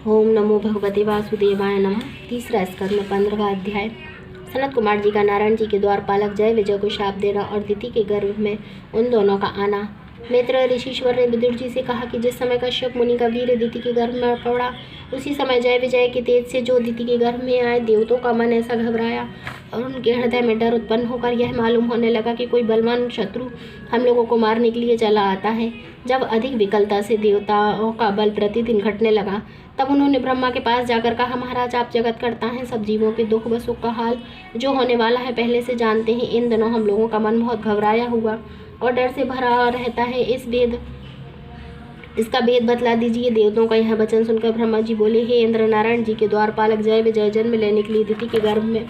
ओम नमो भगवते वासुदेवाय नमः। तीसरा स्कंद 15वां अध्याय। सनत कुमार जी का नारायण जी के द्वारपालक जय विजय को शाप देना और दिति के गर्भ में उन दोनों का आना। मित्र ऋषिश्वर ने विदुर जी से कहा कि जिस समय कश्यप मुनि का वीर दिति के गर्भ में पड़ा, उसी समय जय विजय के तेज से जो दिति के गर्भ में आए, देवताओं का मन ऐसा घबराया और उनके हृदय में डर उत्पन्न होकर यह मालूम होने लगा कि कोई बलवान शत्रु हम लोगों को मारने के लिए चला आता है। जब अधिक विकलता से देवताओं का बल प्रतिदिन घटने लगा, तब उन्होंने ब्रह्मा के पास जाकर कहा, महाराज आप जगत करता है, सब जीवों के दुख व सुख का हाल जो होने वाला है पहले से जानते हैं। इन दिनों हम लोगों का मन बहुत घबराया हुआ और डर से भरा रहता है। इसका भेद बतला दीजिए। देवताओं का यह वचन सुनकर ब्रह्मा जी बोले, हे इंद्र, नारायण जी के द्वारपालक जय विजय जन्म लेने के लिए दिति के गर्भ में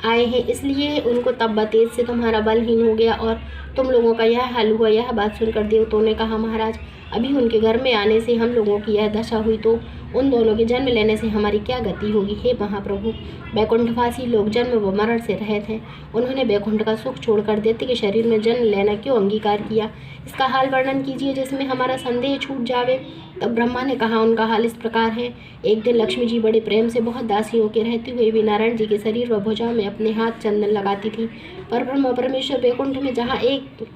आए हैं, इसलिए उनको तब बतेज से तुम्हारा बलहीन हो गया और तुम लोगों का यह हाल हुआ। यह बात सुनकर देवताओं ने कहा, महाराज अभी उनके घर में आने से हम लोगों की यह दशा हुई, तो उन दोनों के जन्म लेने से हमारी क्या गति होगी। हे महाप्रभु, बैकुंठवासी लोग जन्म व मरण से रहित हैं। उन्होंने बैकुंठ का सुख छोड़कर दैत्य के शरीर में जन्म लेना क्यों अंगीकार किया, इसका हाल वर्णन कीजिए जिसमें हमारा संदेह छूट जावे। तब ब्रह्मा ने कहा, उनका हाल इस प्रकार है। एक दिन लक्ष्मी जी बड़े प्रेम से बहुत दासियों के रहते हुए भी नारायण जी के शरीर व भुजाओं में अपने हाथ चंदन लगाती थी। पर ब्रह्मा परमेश्वर बैकुंठ में जहाँ एक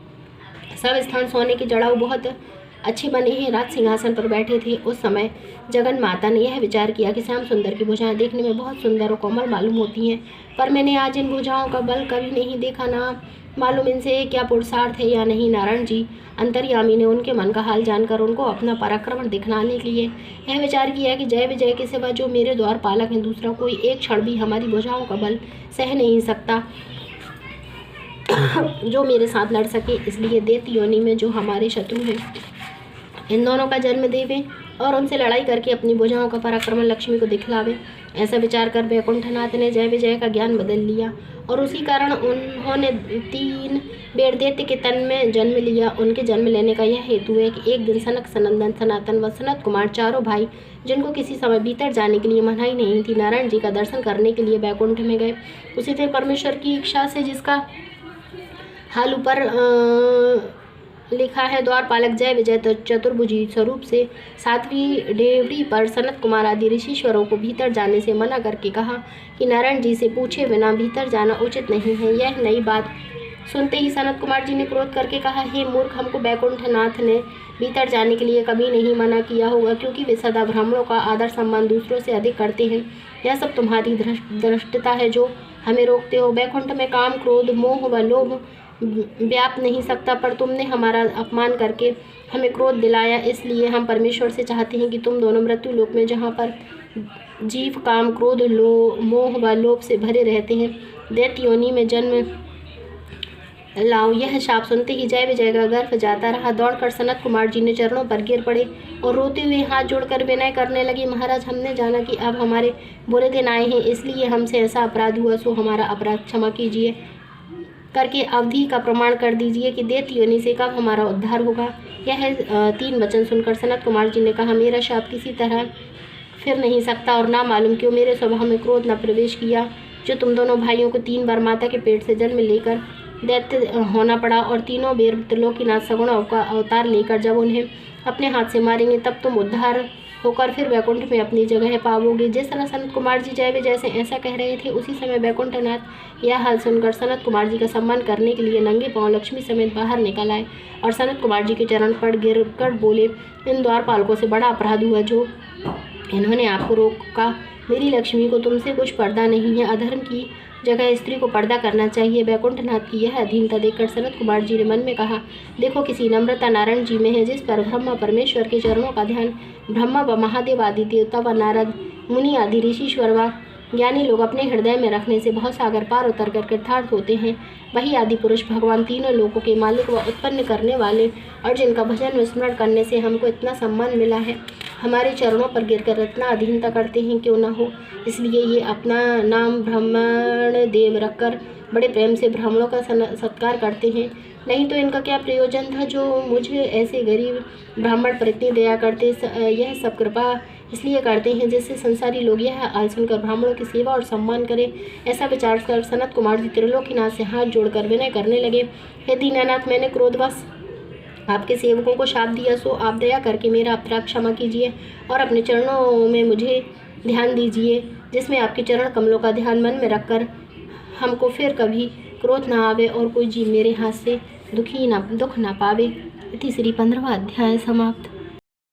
सब स्थान सोने की जड़ाऊ बहुत अच्छे बने हैं राज सिंहासन पर बैठे थे, उस समय जगन माता ने यह विचार किया कि श्याम सुंदर की भुजाएं देखने में बहुत सुंदर और कोमल मालूम होती हैं, पर मैंने आज इन भुजाओं का बल कभी नहीं देखा, ना मालूम इनसे क्या पुरुषार्थ है या नहीं। नारायण जी अंतर्यामी ने उनके मन का हाल जानकर उनको अपना पराक्रम दिखलाने के लिए यह विचार किया कि जय विजय के सिवा जो मेरे द्वार पालक हैं, दूसरा कोई एक क्षण भी हमारी भुजाओं का बल सह नहीं सकता जो मेरे साथ लड़ सके। इसलिए दैत्य योनि में जो हमारे शत्रु हैं, इन दोनों का जन्म देवे और उनसे लड़ाई करके अपनी भुजाओं का पराक्रम लक्ष्मी को दिखलावे। ऐसा विचार कर बैकुंठनाथ ने जय विजय का ज्ञान बदल लिया और उसी कारण उन्होंने 3 बेर दैत्य के तन में जन्म लिया। उनके जन्म लेने का यह हेतु है कि एक दिन सनक, सनंदन, सनातन व सनत कुमार चारों भाई, जिनको किसी समय भीतर जाने के लिए मनाही नहीं थी, नारायण जी का दर्शन करने के लिए बैकुंठ में गए। उसी दिन परमेश्वर की इच्छा से, जिसका हाल ऊपर लिखा है, द्वारपालक जय विजय चतुर्भुजी स्वरूप से 7वीं डेवढ़ी पर सनत कुमार आदि ऋषिश्वरों को भीतर जाने से मना करके कहा कि नारायण जी से पूछे बिना भीतर जाना उचित नहीं है। यह नई बात सुनते ही सनत कुमार जी ने क्रोध करके कहा, हे मूर्ख, हमको बैकुंठनाथ ने भीतर जाने के लिए कभी नहीं मना किया होगा, क्योंकि वे सदा ब्राह्मणों का आदर सम्मान दूसरों से अधिक करते हैं। यह सब तुम्हारी धृष्टता है जो हमें रोकते हो। बैकुंठ में काम, क्रोध, मोह व लोभ व्याप नहीं सकता, पर तुमने हमारा अपमान करके हमें क्रोध दिलाया, इसलिए हम परमेश्वर से चाहते हैं कि तुम दोनों मृत्यु लोक में, जहाँ पर जीव काम, क्रोध, मोह व लोभ से भरे रहते हैं, दैत्य योनि में जन्म लाओ। यह शाप सुनते ही जय विजय का गर्भ जाता रहा। दौड़कर सनत कुमार जी ने चरणों पर गिर पड़े और रोते हुए हाथ जोड़कर विनय करने लगे, महाराज हमने जाना कि अब हमारे बुरे दिन आए हैं, इसलिए हमसे ऐसा अपराध हुआ, सो हमारा अपराध क्षमा कीजिए करके अवधि का प्रमाण कर दीजिए कि दैत्य योनि से कब हमारा उद्धार होगा। यह 3 वचन सुनकर सनत कुमार जी ने कहा, मेरा शाप किसी तरह फिर नहीं सकता और ना मालूम क्यों मेरे स्वभाव में क्रोध न प्रवेश किया, जो तुम दोनों भाइयों को 3 बार माता के पेट से जन्म लेकर दैत्य होना पड़ा और तीनों बेर त्रिलोकीनाथ सगुण का अवतार लेकर जब उन्हें अपने हाथ से मारेंगे, तब तुम उद्धार होकर फिर बैकुंठ में अपनी जगह पाओगे। जिस तरह सनत कुमार जी जय विजय से ऐसा कह रहे थे, उसी समय बैकुंठनाथ यह हाल सुनकर सनत कुमार जी का सम्मान करने के लिए नंगे पांव लक्ष्मी समेत बाहर निकल आए और सनत कुमार जी के चरण पर गिर कर बोले, इन द्वारपालकों से बड़ा अपराध हुआ जो इन्होंने आपको रोका। मेरी लक्ष्मी को तुमसे कुछ पर्दा नहीं है, अधर्म की जगह स्त्री को पर्दा करना चाहिए। बैकुंठनाथ की यह अधीनता देखकर सनत कुमार जी ने मन में कहा, देखो किसी नम्रता नारायण जी में है, जिस पर ब्रह्मा परमेश्वर के चरणों का ध्यान ब्रह्मा व महादेव आदि देवता व नारद मुनि आदि ऋषिश्वर व ज्ञानी लोग अपने हृदय में रखने से बहुत सागर पार उतर कर कृतार्थ होते हैं। वही आदि पुरुष भगवान तीनों लोगों के मालिक व उत्पन्न करने वाले, और जिनका भजन स्मरण करने से हमको इतना सम्मान मिला है, हमारे चरणों पर गिरकर इतना अधीनता करते हैं, क्यों न हो। इसलिए ये अपना नाम ब्राह्मण देव रखकर बड़े प्रेम से ब्राह्मणों का सत्कार करते हैं, नहीं तो इनका क्या प्रयोजन था जो मुझे ऐसे गरीब ब्राह्मण पर इतनी दया करते। यह सब कृपा इसलिए करते हैं जिससे संसारी लोग यह हाल सुनकर ब्राह्मणों की सेवा और सम्मान करें। ऐसा विचार कर सनत कुमार जी त्रिलोकीनाथ से हाथ जोड़कर विनय करने लगे, हे दीनानाथ, मैंने क्रोधवश आपके सेवकों को शाप दिया, सो आप दया करके मेरा अपराध क्षमा कीजिए और अपने चरणों में मुझे ध्यान दीजिए, जिसमें आपके चरण कमलों का ध्यान मन में रखकर हमको फिर कभी क्रोध ना आवे और कोई जीव मेरे हाथ से दुख ना पावे। इति श्री 15वां अध्याय समाप्त।